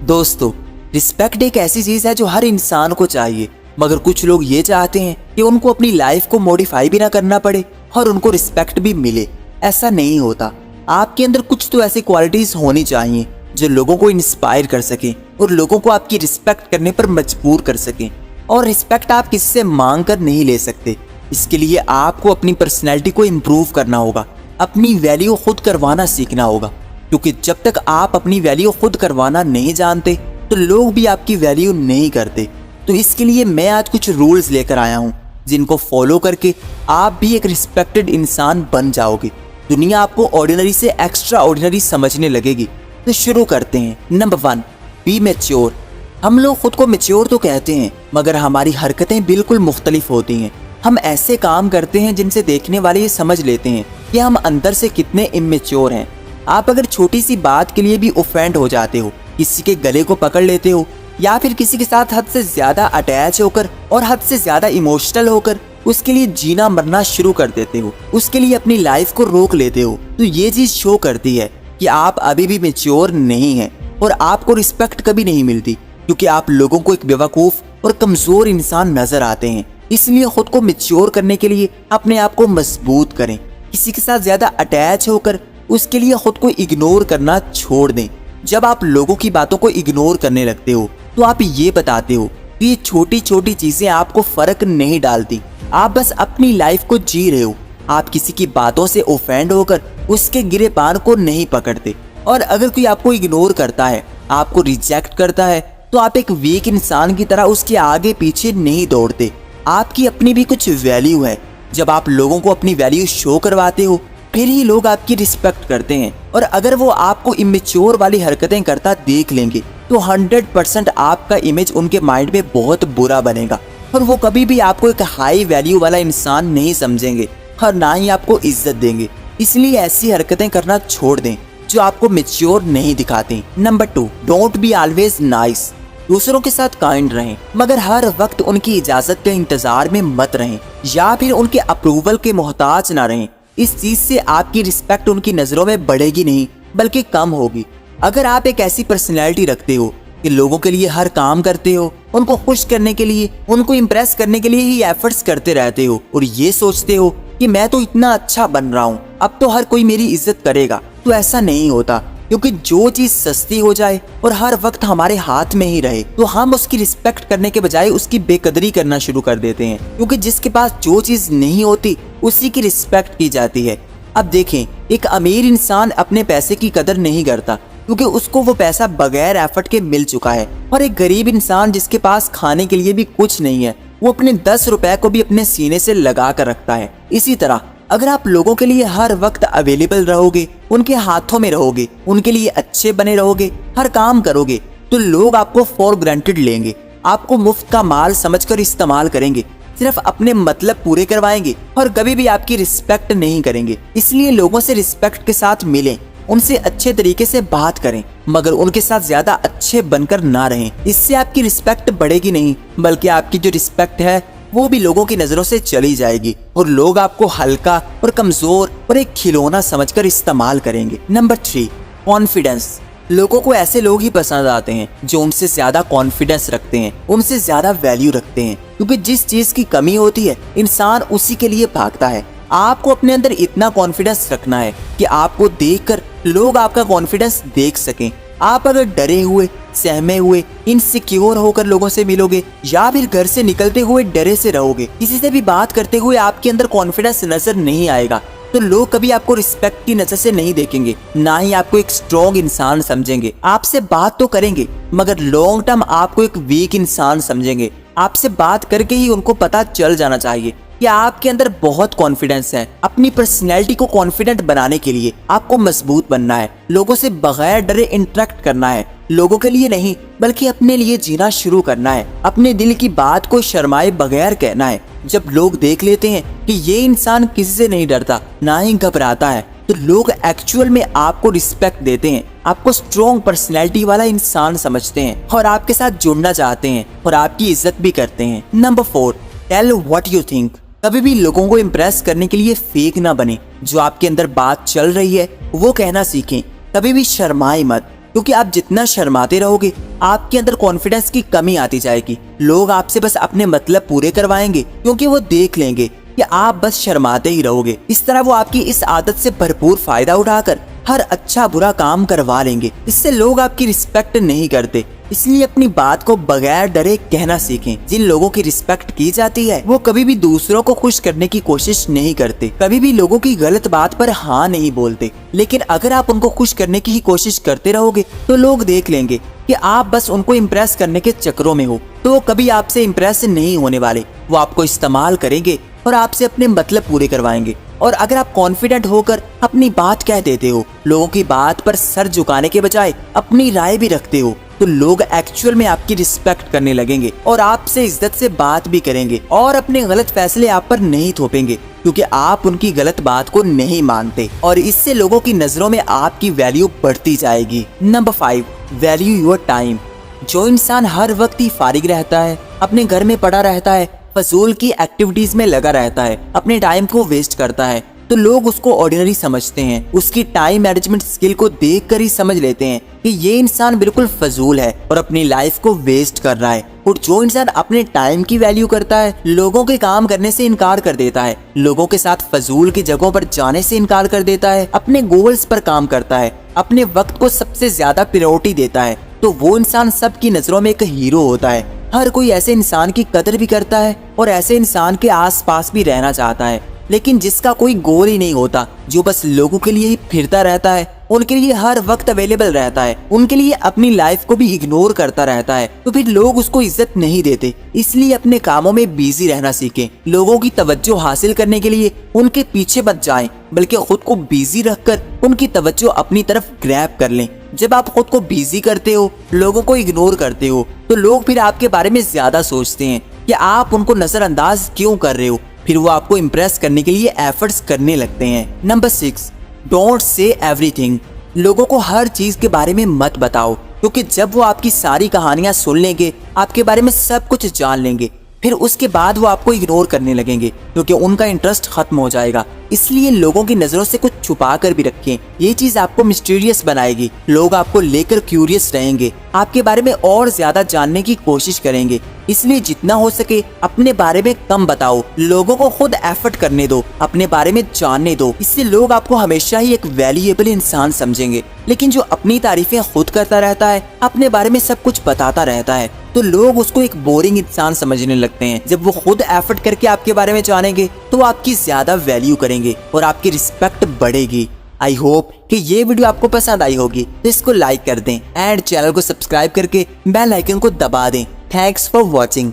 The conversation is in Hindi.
दोस्तों, रिस्पेक्ट एक ऐसी चीज है जो हर इंसान को चाहिए, मगर कुछ लोग ये चाहते हैं कि उनको अपनी लाइफ को मॉडिफाई भी ना करना पड़े और उनको रिस्पेक्ट भी मिले। ऐसा नहीं होता। आपके अंदर कुछ तो ऐसी क्वालिटीज होनी चाहिए जो लोगों को इंस्पायर कर सके और लोगों को आपकी रिस्पेक्ट करने पर मजबूर कर सके। और रिस्पेक्ट आप किसी से मांग कर नहीं ले सकते। इसके लिए आपको अपनी पर्सनैलिटी को इम्प्रूव करना होगा, अपनी वैल्यू खुद करवाना सीखना होगा, क्योंकि जब तक आप अपनी वैल्यू खुद करवाना नहीं जानते तो लोग भी आपकी वैल्यू नहीं करते। तो इसके लिए मैं आज कुछ रूल्स लेकर आया हूँ जिनको फॉलो करके आप भी एक रिस्पेक्टेड इंसान बन जाओगे। दुनिया आपको ऑर्डिनरी से एक्स्ट्रा ऑर्डिनरी समझने लगेगी। तो शुरू करते हैं। Number 1, be mature. हम लोग खुद को मैच्योर तो कहते हैं, मगर हमारी हरकतें बिल्कुल मुख्तलिफ होती हैं। हम ऐसे काम करते हैं जिनसे देखने वाले ये समझ लेते हैं कि हम अंदर से कितने इमेच्योर हैं। आप अगर छोटी सी बात के लिए भी ऑफेंड हो जाते हो, किसी के गले को पकड़ लेते हो, या फिर किसी के साथ हद से ज्यादा अटैच होकर और हद से ज्यादा इमोशनल होकर उसके लिए जीना मरना शुरू कर देते हो, उसके लिए अपनी लाइफ को रोक लेते हो, तो ये चीज शो करती है कि आप अभी भी मैच्योर नहीं हैं और आपको रिस्पेक्ट कभी नहीं मिलती, क्योंकि आप लोगों को एक बेवकूफ और कमजोर इंसान नजर आते हैं। इसलिए खुद को मैच्योर करने के लिए अपने आप को मजबूत करें। किसी के साथ ज्यादा अटैच होकर उसके लिए खुद को इग्नोर करना छोड़ दें। जब आप लोगों की बातों को इग्नोर करने लगते हो तो आप ये बताते हो कि ये छोटी छोटी चीजें आपको फर्क नहीं डालती, आप बस अपनी लाइफ को जी रहे हो। आप किसी की बातों से ऑफेंड होकर उसके गिरे पार को नहीं पकड़ते। और अगर कोई आपको इग्नोर करता है, आपको रिजेक्ट करता है, तो आप एक वीक इंसान की तरह उसके आगे पीछे नहीं दौड़ते। आपकी अपनी भी कुछ वैल्यू है। जब आप लोगों को अपनी वैल्यू शो करवाते हो फिर ही लोग आपकी रिस्पेक्ट करते हैं। और अगर वो आपको इमेच्योर वाली हरकतें करता देख लेंगे तो 100% आपका इमेज उनके माइंड में बहुत बुरा बनेगा और वो कभी भी आपको एक हाई वैल्यू वाला इंसान नहीं समझेंगे और ना ही आपको इज्जत देंगे। इसलिए ऐसी हरकतें करना छोड़ दें जो आपको मैच्योर नहीं दिखाती। Number 2, don't be always nice. दूसरों के साथ काइंड रहें, मगर हर वक्त उनकी इजाजत के इंतजार में मत रहें या फिर उनके अप्रूवल के मोहताज ना रहें। इस चीज से आपकी रिस्पेक्ट उनकी नजरों में बढ़ेगी नहीं बल्कि कम होगी। अगर आप एक ऐसी पर्सनैलिटी रखते हो कि लोगों के लिए हर काम करते हो, उनको खुश करने के लिए, उनको इम्प्रेस करने के लिए ही एफर्ट्स करते रहते हो और ये सोचते हो कि मैं तो इतना अच्छा बन रहा हूँ, अब तो हर कोई मेरी इज्जत करेगा, तो ऐसा नहीं होता। क्योंकि जो चीज सस्ती हो जाए और हर वक्त हमारे हाथ में ही रहे तो हम उसकी रिस्पेक्ट करने के बजाय उसकी बेकदरी करना शुरू कर देते हैं। क्योंकि जिसके पास जो चीज नहीं होती उसी की रिस्पेक्ट की जाती है। अब देखें, एक अमीर इंसान अपने पैसे की कदर नहीं करता क्योंकि उसको वो पैसा बगैर एफर्ट के मिल चुका है। और एक गरीब इंसान जिसके पास खाने के लिए भी कुछ नहीं है, वो अपने 10 रुपए को भी अपने सीने से लगा कर रखता है। इसी तरह अगर आप लोगों के लिए हर वक्त अवेलेबल रहोगे, उनके हाथों में रहोगे, उनके लिए अच्छे बने रहोगे, हर काम करोगे, तो लोग आपको फॉर ग्रांटेड लेंगे, आपको मुफ्त का माल समझकर इस्तेमाल करेंगे, सिर्फ अपने मतलब पूरे करवाएंगे और कभी भी आपकी रिस्पेक्ट नहीं करेंगे। इसलिए लोगों से रिस्पेक्ट के साथ मिलें, उनसे अच्छे तरीके से बात करें, मगर उनके साथ ज्यादा अच्छे बनकर ना रहें। इससे आपकी रिस्पेक्ट बढ़ेगी नहीं बल्कि आपकी जो रिस्पेक्ट है वो भी लोगों की नजरों से चली जाएगी और लोग आपको हल्का और कमजोर और एक खिलौना समझकर इस्तेमाल करेंगे। Number 3, confidence. लोगों को ऐसे लोग ही पसंद आते हैं जो उनसे ज्यादा कॉन्फिडेंस रखते हैं, उनसे ज्यादा वैल्यू रखते हैं, क्योंकि जिस चीज की कमी होती है इंसान उसी के लिए भागता है। आपको अपने अंदर इतना कॉन्फिडेंस रखना है कि आपको देखकर लोग आपका कॉन्फिडेंस देख सकें। आप अगर डरे हुए, सहमे हुए, इनसिक्योर होकर लोगों से मिलोगे या फिर घर से निकलते हुए डरे से रहोगे, किसी से भी बात करते हुए आपके अंदर कॉन्फिडेंस नजर नहीं आएगा, तो लोग कभी आपको रिस्पेक्ट की नजर से नहीं देखेंगे, ना ही आपको एक स्ट्रॉन्ग इंसान समझेंगे। आपसे बात तो करेंगे मगर लॉन्ग टर्म आपको एक वीक इंसान समझेंगे। आपसे बात करके ही उनको पता चल जाना चाहिए कि आपके अंदर बहुत कॉन्फिडेंस है। अपनी पर्सनैलिटी को कॉन्फिडेंट बनाने के लिए आपको मजबूत बनना है, लोगों से बगैर डरे इंटरेक्ट करना है, लोगों के लिए नहीं बल्कि अपने लिए जीना शुरू करना है, अपने दिल की बात को शर्माए बगैर कहना है। जब लोग देख लेते हैं कि ये इंसान किसी से नहीं डरता ना ही घबराता है, तो लोग एक्चुअल में आपको रिस्पेक्ट देते हैं, आपको स्ट्रॉन्ग पर्सनैलिटी वाला इंसान समझते हैं और आपके साथ जुड़ना चाहते हैं और आपकी इज्जत भी करते हैं। Number 4, tell what you think. कभी भी लोगों को इम्प्रेस करने के लिए फेक ना बने। जो आपके अंदर बात चल रही है वो कहना सीखें। कभी भी शर्माए मत, क्योंकि आप जितना शर्माते रहोगे आपके अंदर कॉन्फिडेंस की कमी आती जाएगी। लोग आपसे बस अपने मतलब पूरे करवाएंगे क्योंकि वो देख लेंगे कि आप बस शर्माते ही रहोगे। इस तरह वो आपकी इस आदत से भरपूर फायदा उठाकर हर अच्छा बुरा काम करवा लेंगे। इससे लोग आपकी रिस्पेक्ट नहीं करते। इसलिए अपनी बात को बगैर डरे कहना सीखें। जिन लोगों की रिस्पेक्ट की जाती है वो कभी भी दूसरों को खुश करने की कोशिश नहीं करते, कभी भी लोगों की गलत बात पर हाँ नहीं बोलते। लेकिन अगर आप उनको खुश करने की ही कोशिश करते रहोगे तो लोग देख लेंगे कि आप बस उनको इम्प्रेस करने के चक्करों में हो, तो वो कभी आपसे इम्प्रेस नहीं होने वाले। वो आपको इस्तेमाल करेंगे और आपसे अपने मतलब पूरे करवाएंगे। और अगर आप कॉन्फिडेंट होकर अपनी बात कह देते हो, लोगों की बात पर सर झुकाने के बजाय अपनी राय भी रखते हो, तो लोग एक्चुअल में आपकी रिस्पेक्ट करने लगेंगे और आपसे इज्जत से बात भी करेंगे और अपने गलत फैसले आप पर नहीं थोपेंगे क्योंकि आप उनकी गलत बात को नहीं मानते। और इससे लोगों की नजरों में आपकी वैल्यू बढ़ती जाएगी। Number 5, value your time. जो इंसान हर वक्त ही फारिग रहता है, अपने घर में पड़ा रहता है, फजूल की एक्टिविटीज में लगा रहता है, अपने टाइम को वेस्ट करता है, तो लोग उसको ऑर्डिनरी समझते हैं। उसकी टाइम मैनेजमेंट स्किल को देखकर ही समझ लेते हैं कि ये इंसान बिल्कुल फजूल है और अपनी लाइफ को वेस्ट कर रहा है। और जो इंसान अपने टाइम की वैल्यू करता है, लोगों के काम करने से इनकार कर देता है, लोगों के साथ फजूल की जगहों पर जाने से इनकार कर देता है, अपने गोल्स पर काम करता है, अपने वक्त को सबसे ज्यादा प्रायोरिटी देता है, तो वो इंसान सबकी नजरों में एक हीरो होता है। हर कोई ऐसे इंसान की कदर भी करता है और ऐसे इंसान के आसपास भी रहना चाहता है। लेकिन जिसका कोई गोल ही नहीं होता, जो बस लोगों के लिए ही फिरता रहता है, उनके लिए हर वक्त अवेलेबल रहता है, उनके लिए अपनी लाइफ को भी इग्नोर करता रहता है, तो फिर लोग उसको इज्जत नहीं देते। इसलिए अपने कामों में बिजी रहना सीखें। लोगों की तवज्जो हासिल करने के लिए उनके पीछे मत जाएं, बल्कि खुद को बिजी रखकर उनकी तवज्जो अपनी तरफ ग्रैब कर लें। जब आप खुद को बिजी करते हो, लोगों को इग्नोर करते हो, तो लोग फिर आपके बारे में ज्यादा सोचते हैं कि आप उनको नजरअंदाज क्यों कर रहे हो। फिर वो आपको इम्प्रेस करने के लिए एफर्ट्स करने लगते हैं। Number 6, don't say everything. लोगों को हर चीज के बारे में मत बताओ, क्योंकि जब वो आपकी सारी कहानियां सुन लेंगे, आपके बारे में सब कुछ जान लेंगे, फिर उसके बाद वो आपको इग्नोर करने लगेंगे क्योंकि उनका इंटरेस्ट खत्म हो जाएगा। इसलिए लोगों की नजरों से कुछ छुपा कर भी रखें। ये चीज आपको मिस्टीरियस बनाएगी। लोग आपको लेकर क्यूरियस रहेंगे, आपके बारे में और ज्यादा जानने की कोशिश करेंगे। इसलिए जितना हो सके अपने बारे में कम बताओ। लोगों को खुद एफर्ट करने दो, अपने बारे में जानने दो। इससे लोग आपको हमेशा ही एक वैल्यूएबल इंसान समझेंगे। लेकिन जो अपनी तारीफें खुद करता रहता है, अपने बारे में सब कुछ बताता रहता है, तो लोग उसको एक बोरिंग इंसान समझने लगते हैं। जब वो खुद एफर्ट करके आपके बारे में जानेंगे तो आपकी ज्यादा वैल्यू करेंगे और आपकी रिस्पेक्ट बढ़ेगी। आई होप कि ये वीडियो आपको पसंद आई होगी, तो इसको लाइक कर दें एंड चैनल को सब्सक्राइब करके बेल आइकन को दबा दें। Thanks for watching.